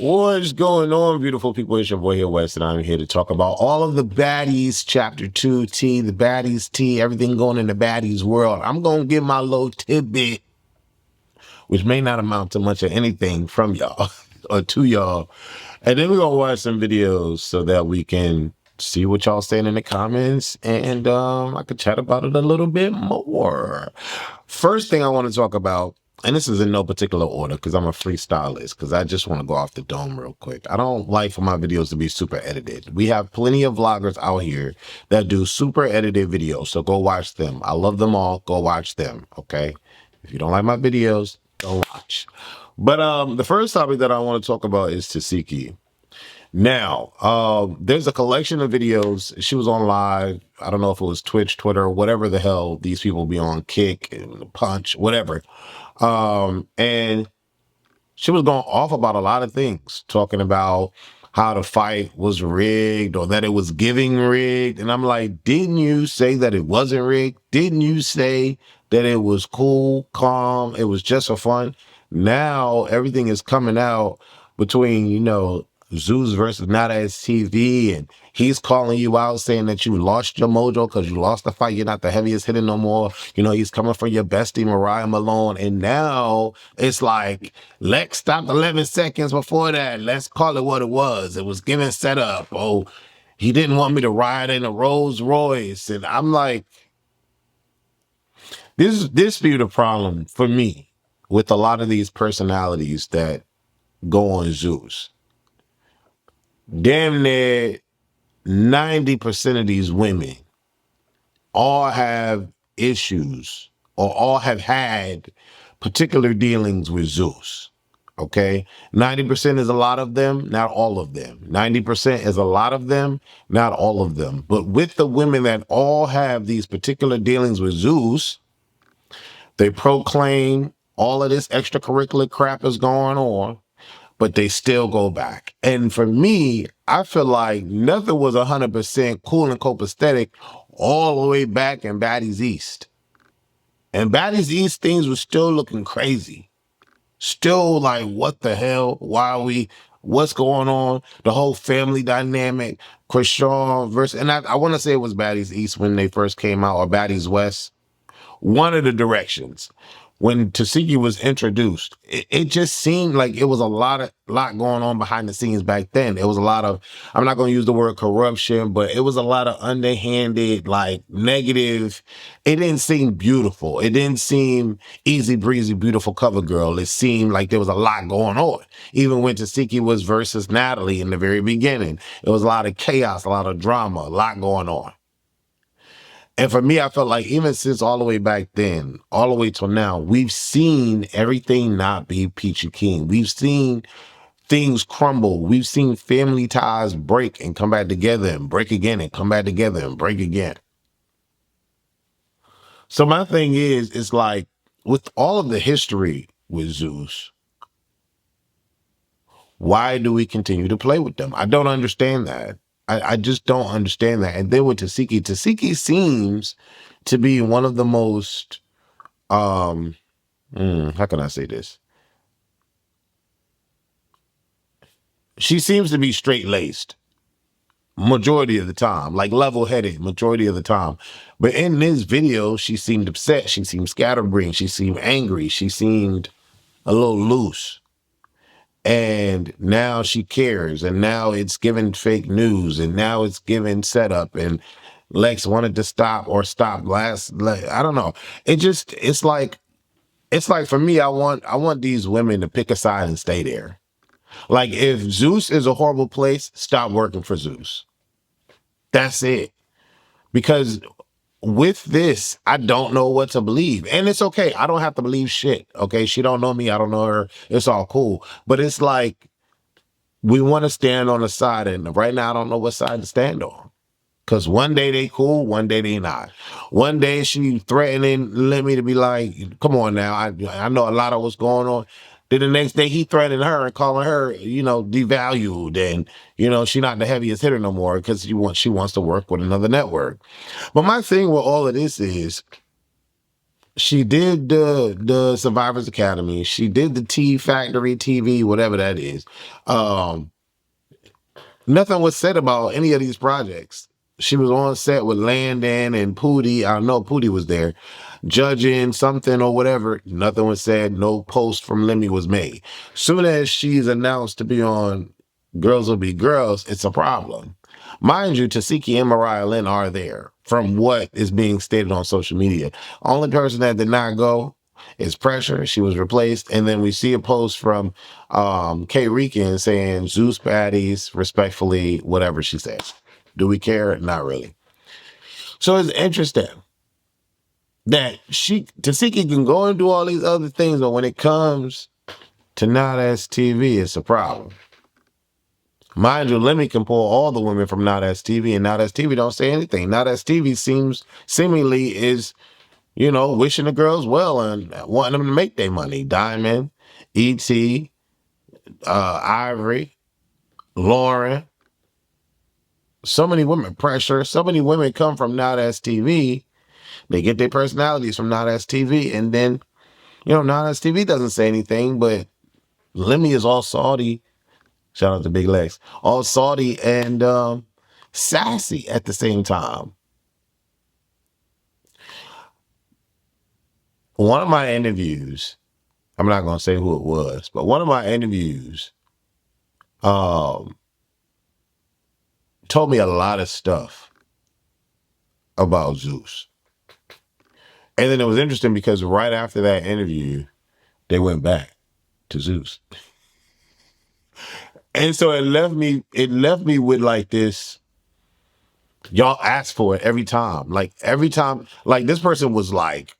What's going on, beautiful people? It's your boy here, West, and I'm here to talk about all of the Baddies Chapter 2 tea, the Baddies tea, everything going in the Baddies world. I'm going to give my little tidbit, which may not amount to much of anything from y'all or to y'all. And then we're going to watch some videos so that we can see what y'all saying in the comments, and I could chat about it a little bit more. First thing I want to talk about, and this is in no particular order because I'm a freestylist, because I just want to go off the dome real quick. I don't like for my videos to be super edited. We have plenty of vloggers out here that do super edited videos, so go watch them. I love them all. Go watch them, okay? If you don't like my videos, don't watch. But the first topic that I want to talk about is Tesehki. Now, there's a collection of videos. She was on live. I don't know if it was Twitch, Twitter, whatever the hell these people be on, Kick and Punch, whatever. And she was going off about a lot of things, talking about how the fight was rigged or that it was giving rigged. And I'm like, didn't you say that it wasn't rigged? Didn't you say that it was cool, calm? It was just for fun. Now everything is coming out between, Zeus versus Not As TV, and he's calling you out saying that you lost your mojo because you lost the fight. You're not the heaviest hitter no more. He's coming for your bestie, Mariah Malone. And now it's like, Lex stopped 11 seconds before that. Let's call it what it was. It was giving setup. Oh, he didn't want me to ride in a Rolls Royce. And I'm like, this be the problem for me with a lot of these personalities that go on Zeus. Damn near 90% of these women all have issues or all have had particular dealings with Zeus. Okay? 90% is a lot of them, not all of them. 90% is a lot of them, not all of them. But with the women that all have these particular dealings with Zeus, they proclaim all of this extracurricular crap is going on, but they still go back. And for me, I feel like nothing was 100% cool and copacetic all the way back in Baddies East. And Baddies East, things were still looking crazy. Still like, what the hell? What's going on? The whole family dynamic, Chrisean versus, and I want to say it was Baddies East when they first came out, or Baddies West. One of the directions. When Tesehki was introduced, it just seemed like it was a lot going on behind the scenes back then. It was a lot of, I'm not going to use the word corruption, but it was a lot of underhanded, like negative. It didn't seem beautiful. It didn't seem easy breezy, beautiful cover girl. It seemed like there was a lot going on. Even when Tesehki was versus Natalie in the very beginning, it was a lot of chaos, a lot of drama, a lot going on. And for me, I felt like even since all the way back then, all the way till now, we've seen everything not be peachy keen. We've seen things crumble. We've seen family ties break and come back together and break again and come back together and break again. So my thing is, it's like with all of the history with Zeus, why do we continue to play with them? I don't understand that. I just don't understand that. And then with Tesehki seems to be one of the most, how can I say this? She seems to be straight-laced majority of the time, like level-headed majority of the time. But in this video, she seemed upset. She seemed scatterbrained. She seemed angry. She seemed a little loose. And now she cares, and now it's giving fake news, and now it's giving setup, and Lex wanted to stop I don't know. It's like for me, I want these women to pick a side and stay there. Like, if Zeus is a horrible place, stop working for Zeus. That's it. Because with this, I don't know what to believe. And it's okay. I don't have to believe shit. Okay. She don't know me. I don't know her. It's all cool. But it's like, we want to stand on the side, and right now I don't know what side to stand on. Because one day they cool, one day they not. One day she threatening me to be like, come on now, I know a lot of what's going on. Then the next day he threatening her and calling her, devalued, and she not the heaviest hitter no more because she wants to work with another network. But my thing with all of this is, She did the Survivors Academy. She did the Tea Factory TV, whatever that is. Um, Nothing was said about any of these projects. She was on set with Landon and Pootie. I know Pootie was there, judging something or whatever. Nothing was said. No post from Lemmy was made. Soon as she's announced to be on Girls Will Be Girls, it's a problem. Mind you, Tesehki and Mariah Lynn are there from what is being stated on social media. Only person that did not go is Pressure. She was replaced. And then we see a post from K Rican saying Zeus Baddies, respectfully, whatever she says. Do we care? Not really. So it's interesting that Tesehki can go and do all these other things, but when it comes to Not As TV, it's a problem. Mind you, Lemmy can pull all the women from Not As TV, and Not As TV don't say anything. Not As TV seemingly is, wishing the girls well and wanting them to make their money. Diamond, E.T., Ivory, Lauren, so many women, Pressure, so many women come from Not As TV. They get their personalities from Not As TV, and then, Not As TV doesn't say anything, but Lemmy is all salty. Shout out to Big Lex. All salty and sassy at the same time. One of my interviews, I'm not going to say who it was, but one of my interviews told me a lot of stuff about Zeus. And then it was interesting because right after that interview, they went back to Zeus. And so it left me with like this, y'all ask for it every time. Like every time, like this person was like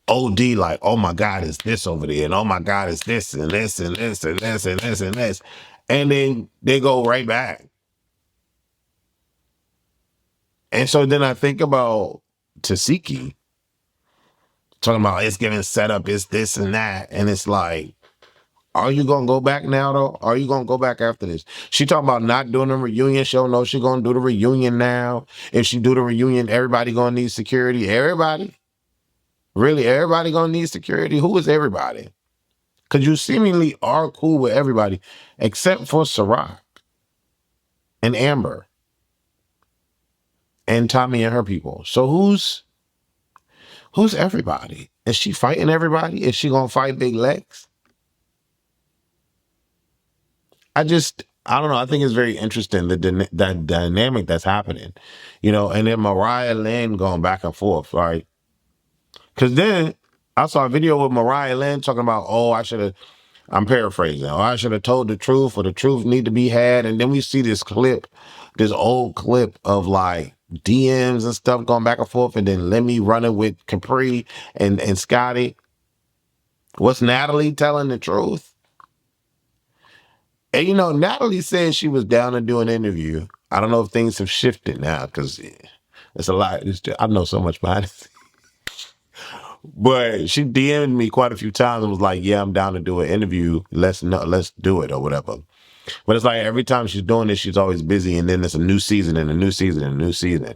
OD, like, oh my God, is this over there? And oh my God, is this and this and this and this and this and this. And then they go right back. And so then I think about Tesehki talking about it's getting set up, it's this and that. And it's like, are you gonna go back now though? Are you gonna go back after this? She talking about not doing a reunion show. No, she gonna do the reunion now. If she do the reunion, everybody gonna need security. Everybody? Really, everybody gonna need security? Who is everybody? Because you seemingly are cool with everybody, except for Ciroc and Amber and Tommy and her people. So who's everybody? Is she fighting everybody? Is she gonna fight Big Lex? I don't know. I think it's very interesting that dynamic that's happening, and then Mariah Lynn going back and forth, right? Because then I saw a video with Mariah Lynn talking about, oh, I'm paraphrasing, I should have told the truth, or the truth need to be had. And then we see this old clip of like DMs and stuff going back and forth, and then Lemmy running with Capri and Scotty. Was Natalie telling the truth? And Natalie said she was down to do an interview. I don't know if things have shifted now because it's a lot. I know so much behind it. But she DM'd me quite a few times and was like, yeah, I'm down to do an interview. Let's do it or whatever. But it's like every time she's doing this, she's always busy. And then it's a new season and a new season and a new season.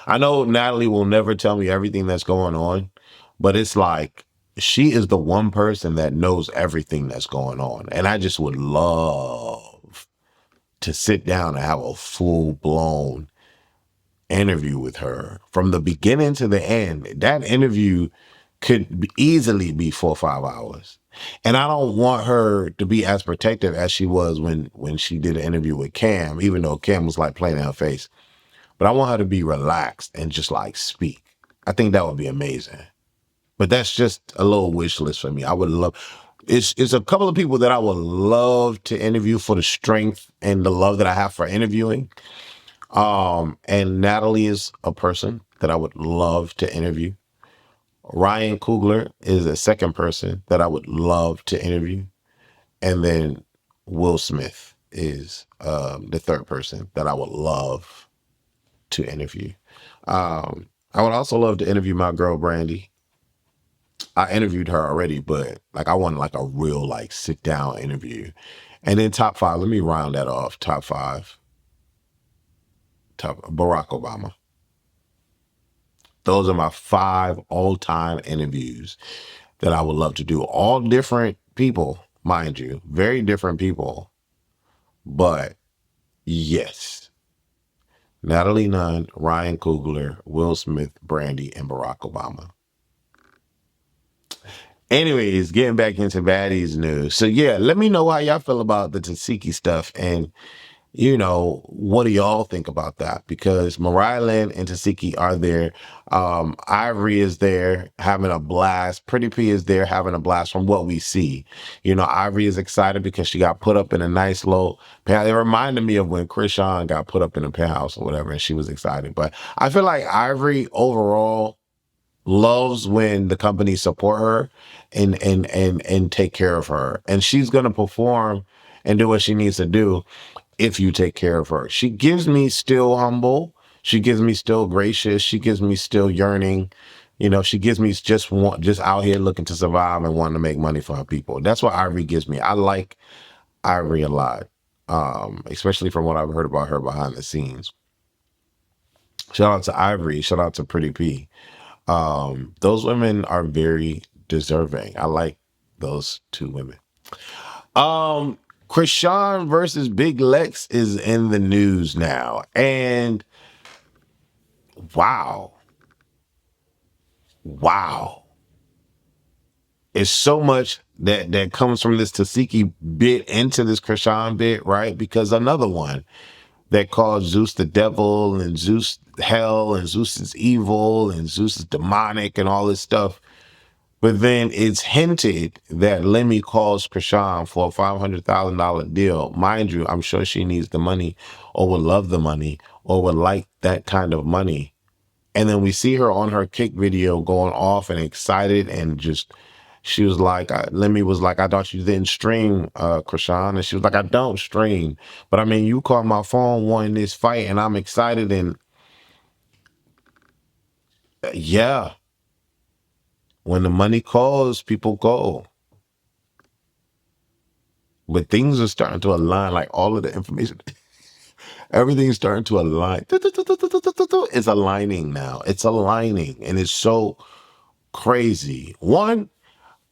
I know Natalie will never tell me everything that's going on, but it's like she is the one person that knows everything that's going on. And I just would love to sit down and have a full-blown interview with her from the beginning to the end. That interview could easily be 4 or 5 hours. And I don't want her to be as protective as she was when she did an interview with Cam, even though Cam was like playing in her face. But I want her to be relaxed and just like speak. I think that would be amazing. But that's just a little wish list for me. I would love, it's a couple of people that I would love to interview for the strength and the love that I have for interviewing. And Natalie is a person that I would love to interview. Ryan Coogler is a second person that I would love to interview. And then Will Smith is the third person that I would love to interview. I would also love to interview my girl, Brandy. I interviewed her already, but like I want like a real like sit down interview. And then top 5, let me round that off. Top 5. Barack Obama. Those are my 5 all-time interviews that I would love to do. All different people, mind you, very different people. But yes, Natalie Nunn, Ryan Coogler, Will Smith, Brandy, and Barack Obama. Anyways, getting back into Baddies news. So yeah, let me know how y'all feel about the Tesehki stuff, and what do y'all think about that? Because Mariah Lynn and Tesehki are there. Ivory is there having a blast. Pretty P is there having a blast from what we see. Ivory is excited because she got put up in a nice low penthouse. It reminded me of when Chrisean got put up in a penthouse or whatever, and she was excited. But I feel like Ivory overall loves when the company support her and take care of her, and she's gonna perform and do what she needs to do if you take care of her. She gives me still humble, she gives me still gracious, she gives me still yearning. She gives me just out here looking to survive and wanting to make money for her people. That's what Ivory gives me. I like Ivory a lot, especially from what I've heard about her behind the scenes. Shout out to Ivory, shout out to Pretty P. Those women are very deserving. I like those 2 women. Chrisean versus Big Lex is in the news now. And wow. It's so much that comes from this Tesehki bit into this Chrisean bit, right? Because another one that called Zeus the devil and Zeus hell and Zeus is evil and Zeus is demonic and all this stuff. But then it's hinted that Lemmy calls Chrisean for a $500,000 deal. Mind you, I'm sure she needs the money or would love the money or would like that kind of money. And then we see her on her kick video going off and excited and just, she was like, Lemmy was like, I thought you didn't stream, Chrisean. And she was like, I don't stream. But I mean, you called my phone wanting this fight and I'm excited. And yeah, when the money calls, people go. But things are starting to align, like all of the information, everything's starting to align. It's aligning now. It's aligning. And it's so crazy. One,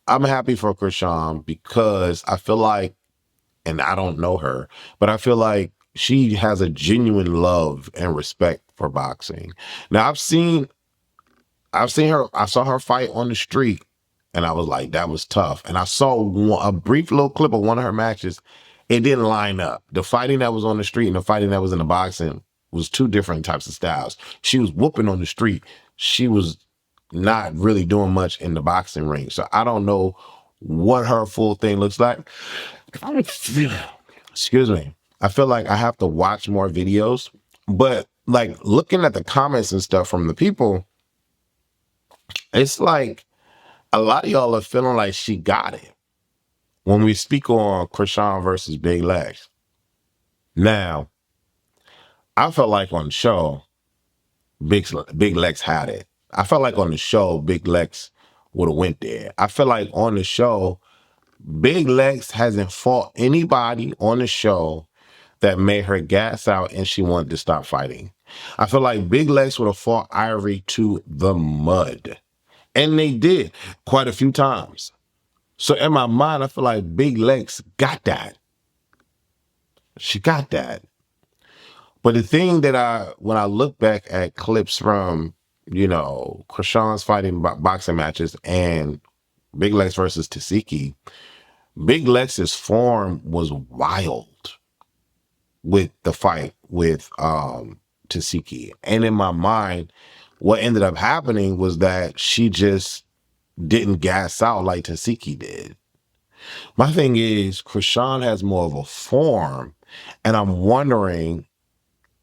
I'm happy for Chrisean because I feel like, and I don't know her, but I feel like she has a genuine love and respect for boxing. Now I've seen her, I saw her fight on the street and I was like, that was tough. And I saw a brief little clip of one of her matches. It didn't line up. The fighting that was on the street and the fighting that was in the boxing was 2 different types of styles. She was whooping on the street. She was not really doing much in the boxing ring. So I don't know what her full thing looks like. Excuse me. I feel like I have to watch more videos, but like looking at the comments and stuff from the people, it's like a lot of y'all are feeling like she got it when we speak on Chrisean versus Big Lex. Now, I felt like on the show, Big Lex had it. I felt like on the show, Big Lex would have went there. I feel like on the show, Big Lex hasn't fought anybody on the show that made her gas out and she wanted to stop fighting. I feel like Big Lex would have fought Ivory to the mud. And they did quite a few times. So in my mind, I feel like Big Lex got that. She got that. But the thing that when I look back at clips from, Chrisean's fighting boxing matches and Big Lex versus Tesehki, Big Lex's form was wild with the fight with Tesehki. And in my mind, what ended up happening was that she just didn't gas out like Tesehki did. My thing is, Chrisean has more of a form, and I'm wondering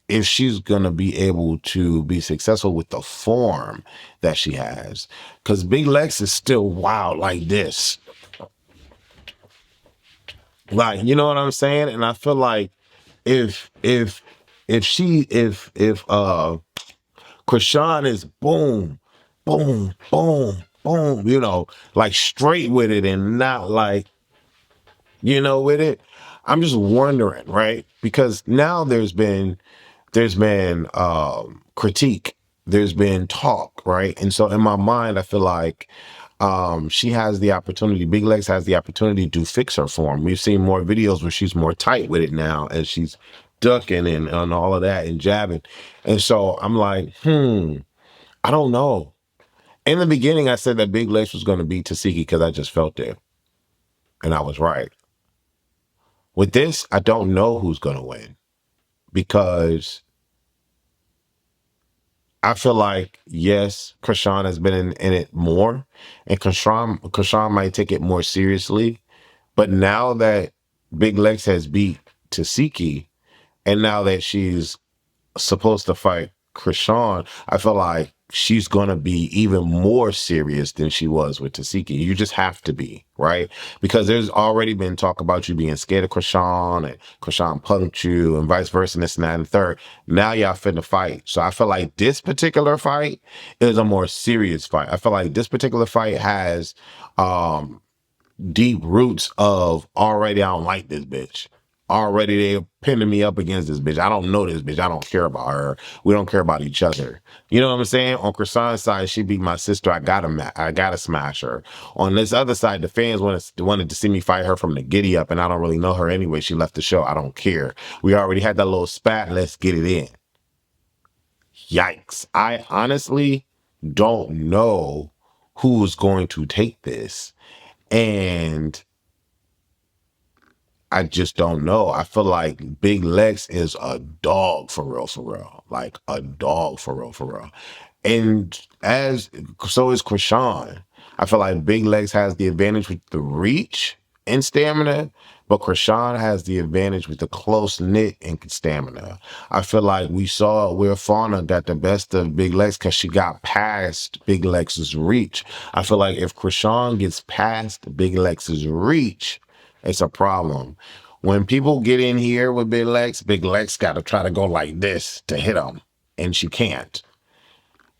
if she's going to be able to be successful with the form that she has. Because Big Lex is still wild like this. Like, you know what I'm saying? And I feel like if Chrisean is boom, boom, boom, boom, like straight with it and not like, with it. I'm just wondering, right? Because now there's been critique there's been talk, right? And so in my mind, I feel like she has the opportunity, Big Lex has the opportunity to fix her form. We've seen more videos where she's more tight with it now, and she's ducking and all of that and jabbing. And so I'm like, I don't know. In the beginning, I said that Big Lex was going to beat Tesehki because I just felt it. And I was right. With this, I don't know who's going to win because I feel like, yes, Chrisean has been in it more, and Chrisean might take it more seriously. But now that Big Lex has beat Tesehki, and now that she's supposed to fight Chrisean, I feel like she's gonna be even more serious than she was with Tesehki. You just have to be, right? Because there's already been talk about you being scared of Chrisean and Chrisean punked you and vice versa, and this and that and the third. Now y'all finna fight. So I feel like this particular fight is a more serious fight. I feel like this particular fight has deep roots of already I don't like this bitch. Already they pinning me up against this bitch. I don't know this bitch. I don't care about her. We don't care about each other. You know what I'm saying? On Chrisean's side, she beat my sister. I gotta smash her. On this other side, the fans wanted to see me fight her from the giddy up, and I don't really know her anyway. She left the show. I don't care. We already had that little spat. Let's get it in. Yikes. I honestly don't know who's going to take this. And I just don't know. I feel like Big Lex is a dog for real, for real. Like a dog for real, for real. And as so is Chrisean. I feel like Big Lex has the advantage with the reach and stamina, but Chrisean has the advantage with the close knit and stamina. I feel like we saw where Fauna got the best of Big Lex because she got past Big Lex's reach. I feel like if Chrisean gets past Big Lex's reach, it's a problem. When people get in here with Big Lex got to try to go like this to hit them, and she can't.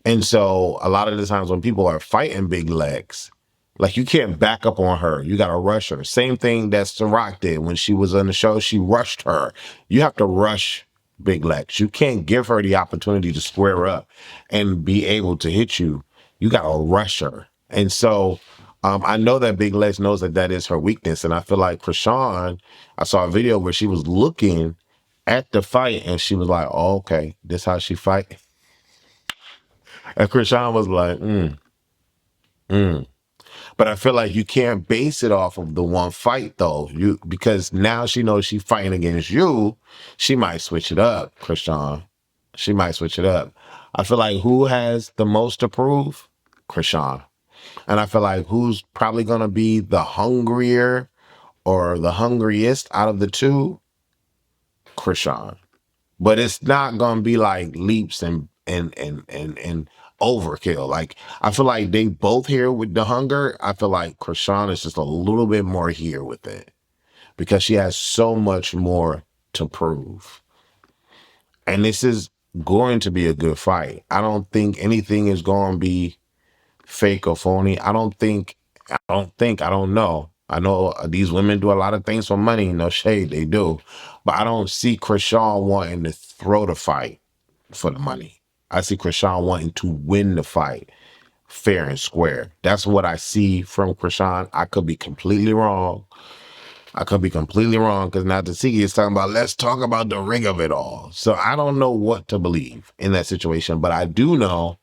And so a lot of the times when people are fighting Big Lex, like you can't back up on her. You got to rush her. Same thing that Ciroc did when she was on the show. She rushed her. You have to rush Big Lex. You can't give her the opportunity to square up and be able to hit you. You got to rush her. And so I know that Big Lex knows that that is her weakness. And I feel like Chrisean, I saw a video where she was looking at the fight and she was like, oh, okay, this how she fight. And Chrisean was like, mm. But I feel like you can't base it off of the one fight though. Because now she knows she's fighting against you, she might switch it up, Chrisean. She might switch it up. I feel like who has the most to prove? Chrisean. And I feel like who's probably gonna be the hungrier or the hungriest out of the two? Chrisean. But it's not gonna be like leaps and overkill. Like I feel like they both here with the hunger. I feel like Chrisean is just a little bit more here with it because she has so much more to prove. And this is going to be a good fight. I don't think anything is going to be fake or phony. I don't know. I know these women do a lot of things for money, no shade, they do. But I don't see Chrisean wanting to throw the fight for the money. I see Chrisean wanting to win the fight fair and square. That's what I see from Chrisean. I could be completely wrong. I could be completely wrong because now Tesehki is talking about, let's talk about the ring of it all. So I don't know what to believe in that situation, but I do know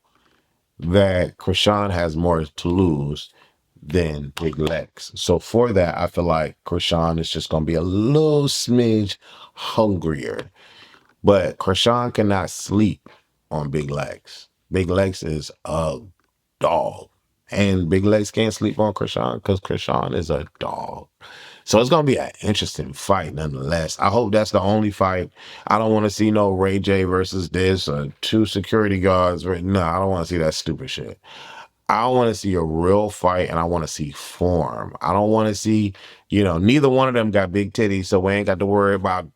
that Chrisean has more to lose than Big Lex. So for that, I feel like Chrisean is just going to be a little smidge hungrier. But Chrisean cannot sleep on Big Lex. Big Lex is a dog. And Big Lex can't sleep on Chrisean because Chrisean is a dog. So it's going to be an interesting fight nonetheless. I hope that's the only fight. I don't want to see no Ray J versus this or two security guards. No, I don't want to see that stupid shit. I want to see a real fight and I want to see form. I don't want to see, neither one of them got big titties, so we ain't got to worry about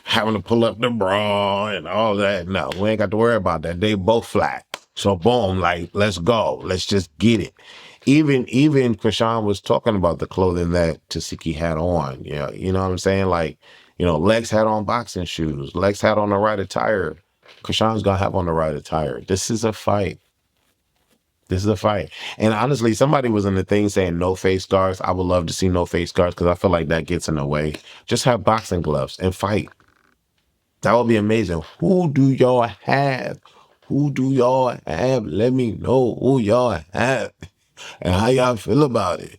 having to pull up the bra and all that. No, we ain't got to worry about that. They both flat. So boom, like, let's go. Let's just get it. Even Chrisean was talking about the clothing that Tesehki had on. You know what I'm saying? Like, Lex had on boxing shoes. Lex had on the right attire. Chrisean's gonna have on the right attire. This is a fight. This is a fight. And honestly, somebody was in the thing saying no face guards. I would love to see no face guards because I feel like that gets in the way. Just have boxing gloves and fight. That would be amazing. Who do y'all have? Who do y'all have? Let me know who y'all have and how y'all feel about it.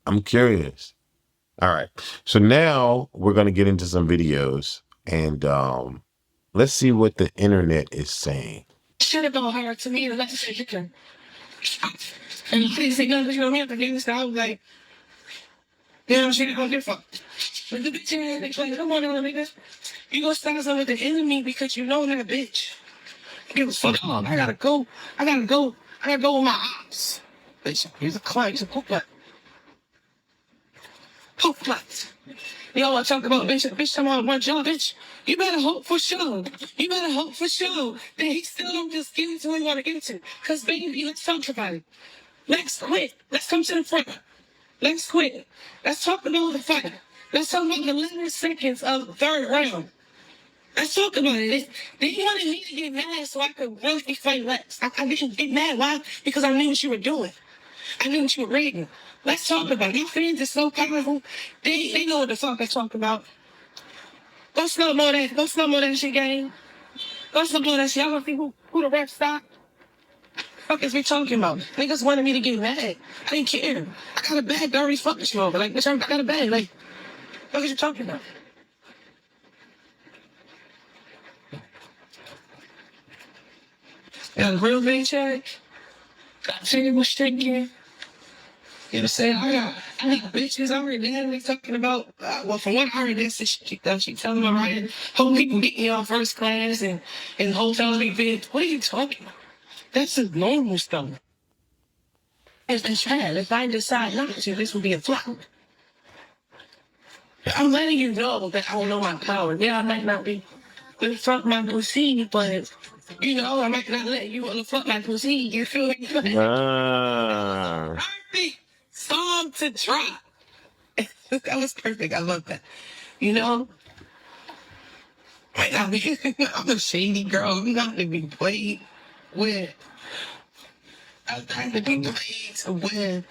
I'm curious. All right. So now we're going to get into some videos and let's see what the internet is saying. Shit about her to me, let's say you can. And please say nothing, you don't have to do this. I was like, damn, she don't give a fuck. But the bitch in there, like, come on, little nigga. You go stand up with the enemy because you know that bitch. Give a fuck on. I gotta go with my ops. Bitch, he's a client, he's a poop butt. Poop butt. Y'all want to talk about bitch talking about one job, bitch. You better hope for sure. You better hope for sure that he still don't just give it to who he want to give it to. Because baby, let's talk about it. Let's quit. Let's come to the front. Let's quit. Let's talk about the fight. Let's talk about the 11 seconds of the third round. Let's talk about it. They wanted me to get mad so I could really fight Lex. I didn't get mad. Why? Because I knew what you were doing. I knew what you were reading. Let's talk about it. My fans are so powerful. They know what the fuck I talk about. Go slow mo that. Go slow mo that shit, gang. Go slow mo that shit. Y'all gonna see who the ref stop? Fuck is we talking about? Niggas wanted me to get mad. I didn't care. I got a bag that already fucked you over. Like, bitch, I got a bag. Like, what is you talking about? And real big check. Got table shaking. You know what I'm saying? I got bitches already there. They talking about, well, from what I heard, that's the shit she telling me, right? Whole people get me on first class and hotels be big. What are you talking about? That's just normal stuff. It's trash. If I decide not to, this will be a flop. I'm letting you know that I don't know my power. Yeah, I might not be the fuck my pussy, but you know, I might not let you fuck my pussy. You feel me? Perfect song to drop. That was perfect. I love that. You know, I'm a shady girl. We got to be played with. I got to be played to win.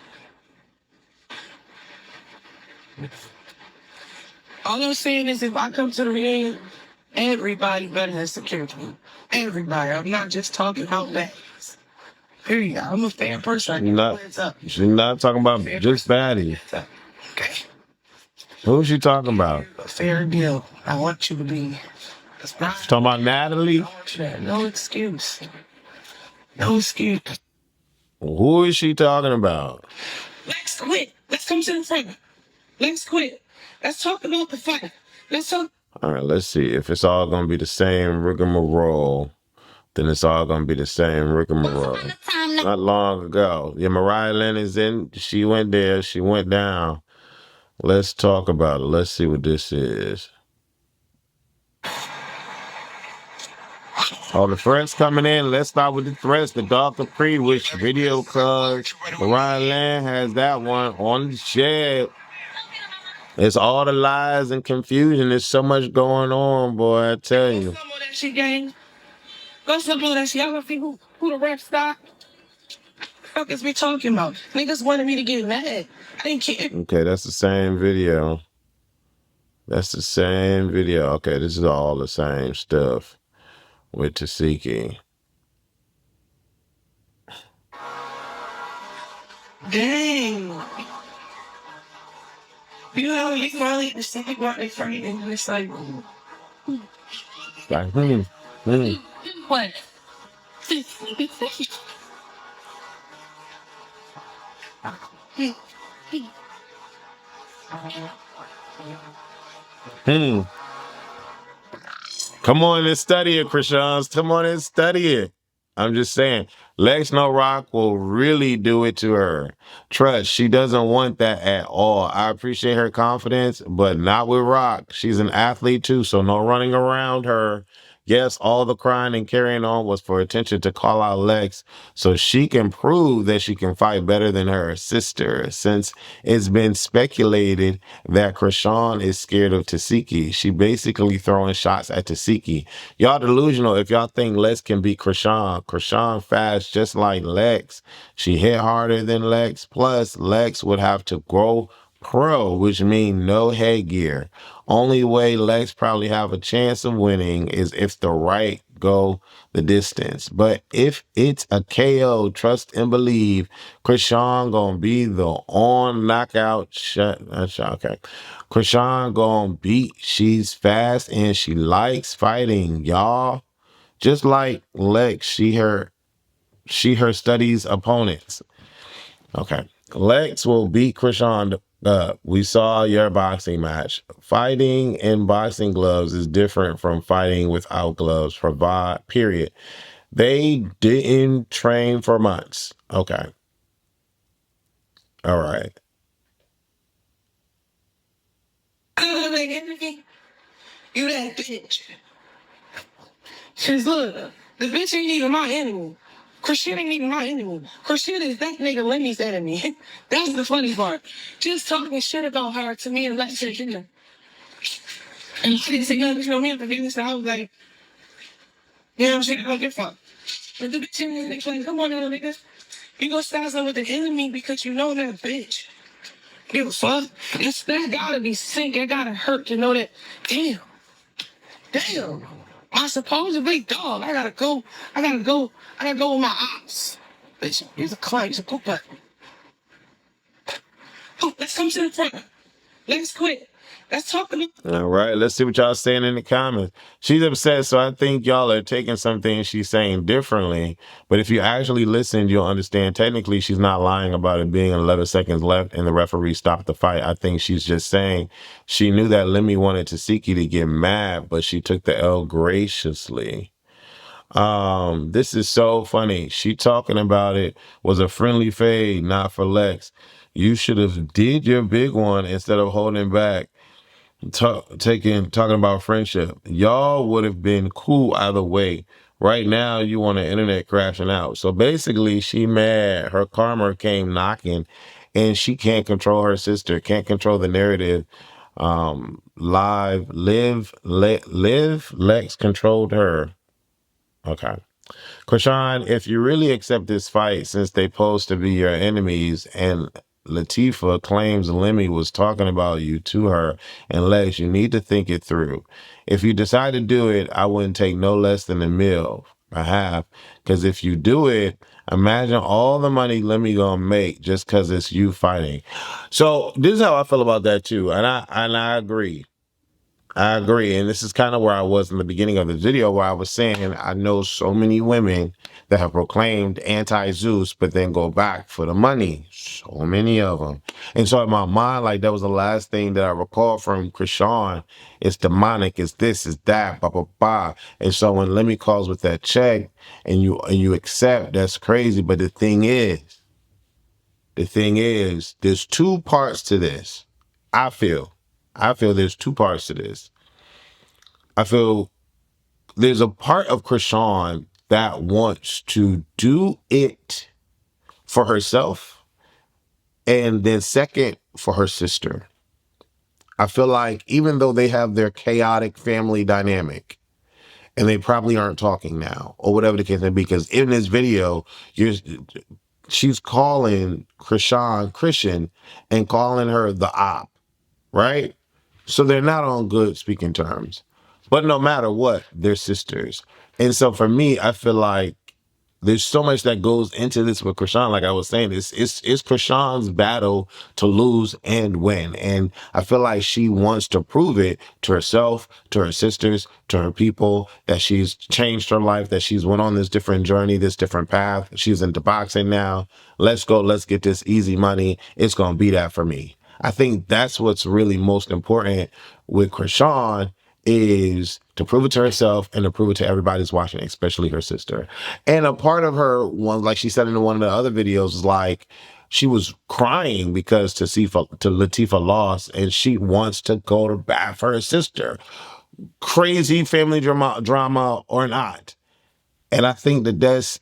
All I'm saying is, if I come to the ring, everybody better have security. Everybody. I'm not just talking about baddies. Period. I'm a fair person. She's not talking about just baddies. Okay. Who's she talking about? A fair deal. I want you to be. She's talking about Natalie? No excuse. No excuse. Who is she talking about? Let's quit. Let's come to the front. Let's quit. Let's talk about the fight. Let's talk. All right, let's see. If it's all going to be the same rigmarole, then it's all going to be the same rigmarole. Not long ago. Yeah, Mariah Lynn is in. She went there. She went down. Let's talk about it. Let's see what this is. Oh, the threats coming in. Let's start with the threats. The Dr. Capri, which video card. Mariah Lynn has that one on the shed. It's all the lies and confusion. There's so much going on, boy. I tell you. Go some of that shit, gang. Go some of that shit. Y'all gonna see who the ref stop? Fuck is we talking about? Niggas wanted me to get mad. I didn't care. Okay, that's the same video. That's the same video. Okay, this is all the same stuff with Tesehki. Dang. You know, you finally understand what they're fighting, and it's like, what? Come on and study it, Chrisean. Come on and study it. I'm just saying, Lex No Rock will really do it to her. Trust, she doesn't want that at all. I appreciate her confidence, but not with Rock. She's an athlete too, so no running around her. Yes, all the crying and carrying on was for attention to call out Lex so she can prove that she can fight better than her sister. Since it's been speculated that Chrisean is scared of Tesehki, she basically throwing shots at Tesehki. Y'all delusional if y'all think Lex can beat Chrisean. Chrisean fast just like Lex. She hit harder than Lex. Plus, Lex would have to grow pro, which means no headgear. Only way Lex probably have a chance of winning is if the right go the distance. But if it's a KO, trust and believe, Chrisean gonna be the on knockout shot. Okay. Chrisean gonna beat. She's fast and she likes fighting, y'all. Just like Lex, she her studies opponents. Okay. Lex will beat Chrisean. We saw your boxing match. Fighting in boxing gloves is different from fighting without gloves. Provide. Period. They didn't train for months. Okay. All right. You that bitch. Cause look, the bitch ain't even my enemy. Chrisean ain't even my enemy. Chrisean is that nigga Lemmy's enemy. That's the funny part. Just talking shit about her to me and Lex at dinner. And she didn't say nothing, you know me, at the business. I was like, you know what I'm saying? I don't give a fuck. But the bitch in there, like, come on, little niggas. You gonna stand up with the enemy because you know that bitch. Give a fuck. That gotta be sick. It gotta hurt to know that. Damn. I supposed to be dog. I gotta go with my ops. Bitch, he's a client. He's a poop butt. Oh, let's come to the front. Let's quit. Let's talk about. All right, let's see what y'all saying in the comments. She's upset, so I think y'all are taking something she's saying differently. But if you actually listen, you'll understand. Technically, she's not lying about it being 11 seconds left and the referee stopped the fight. I think she's just saying she knew that Lemmy wanted Tesehki to get mad, but she took the L graciously. This is so funny. She talking about it was a friendly fade, not for Lex. You should have did your big one instead of holding back. Talking about friendship. Y'all would have been cool either way. Right now, you want the internet crashing out. So basically, she mad. Her karma came knocking, and she can't control her sister. Can't control the narrative. Live. Lex controlled her. Okay. Chrisean, if you really accept this fight, since they pose to be your enemies, and Latifah claims Lemmy was talking about you to her and Lex, you need to think it through. If you decide to do it, I wouldn't take no less than a half, because if you do it, imagine all the money Lemmy gonna make just because it's you fighting. So this is how I feel about that too, and I agree. I agree. And this is kind of where I was in the beginning of the video where I was saying I know so many women that have proclaimed anti-Zeus, but then go back for the money. So many of them. And so in my mind, like that was the last thing that I recall from Chrisean. It's demonic, it's this, it's that, blah, blah, blah. And so when Lemmy calls with that check and you accept, that's crazy. But the thing is, there's two parts to this. I feel there's two parts to this. I feel there's a part of Chrisean that wants to do it for herself, and then second, for her sister. I feel like even though they have their chaotic family dynamic, and they probably aren't talking now, or whatever the case may be, because in this video, she's calling Chrisean Christian and calling her the op, right? So they're not on good speaking terms. But no matter what, they're sisters. And so for me, I feel like there's so much that goes into this with Chrisean. Like I was saying, it's Chrisean's battle to lose and win. And I feel like she wants to prove it to herself, to her sisters, to her people, that she's changed her life, that she's went on this different journey, this different path. She's into boxing now. Let's go. Let's get this easy money. It's going to be that for me. I think that's what's really most important with Chrisean, is to prove it to herself and to prove it to everybody who's watching, especially her sister. And a part of her, one, like she said in one of the other videos, is like she was crying because Latifah lost, and she wants to go to bat for her sister. crazy family drama or not. And I think that that's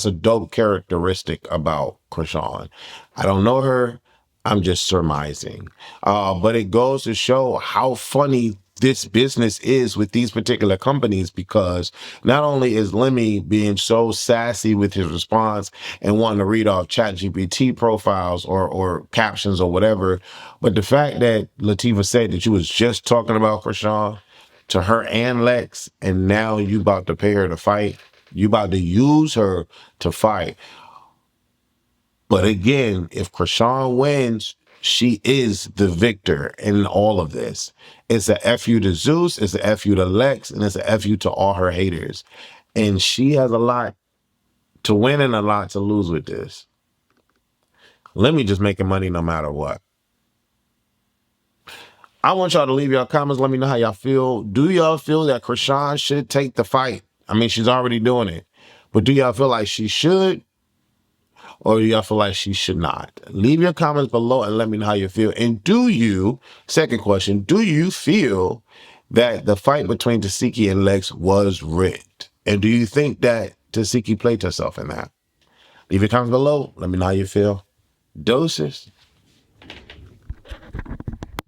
a dope characteristic about Chrisean. I don't know her. I'm just surmising. But it goes to show how funny this business is with these particular companies, because not only is Lemmy being so sassy with his response and wanting to read off ChatGPT profiles or captions or whatever, but the fact that Latifah said that you was just talking about Chrisean to her and Lex, and now you about to pay her to fight. You about to use her to fight. But again, if Chrisean wins, she is the victor in all of this. It's a FU to Zeus, it's a FU to Lex, and it's a FU to all her haters. And she has a lot to win and a lot to lose with this. Let me just making money no matter what. I want y'all to leave your comments. Let me know how y'all feel. Do y'all feel that Chrisean should take the fight? I mean, she's already doing it. But do y'all feel like she should? Or do y'all feel like she should not? Leave your comments below and let me know how you feel. And second question, do you feel that the fight between Tesehki and Lex was rigged? And do you think that Tesehki played herself in that? Leave your comments below. Let me know how you feel. Doses.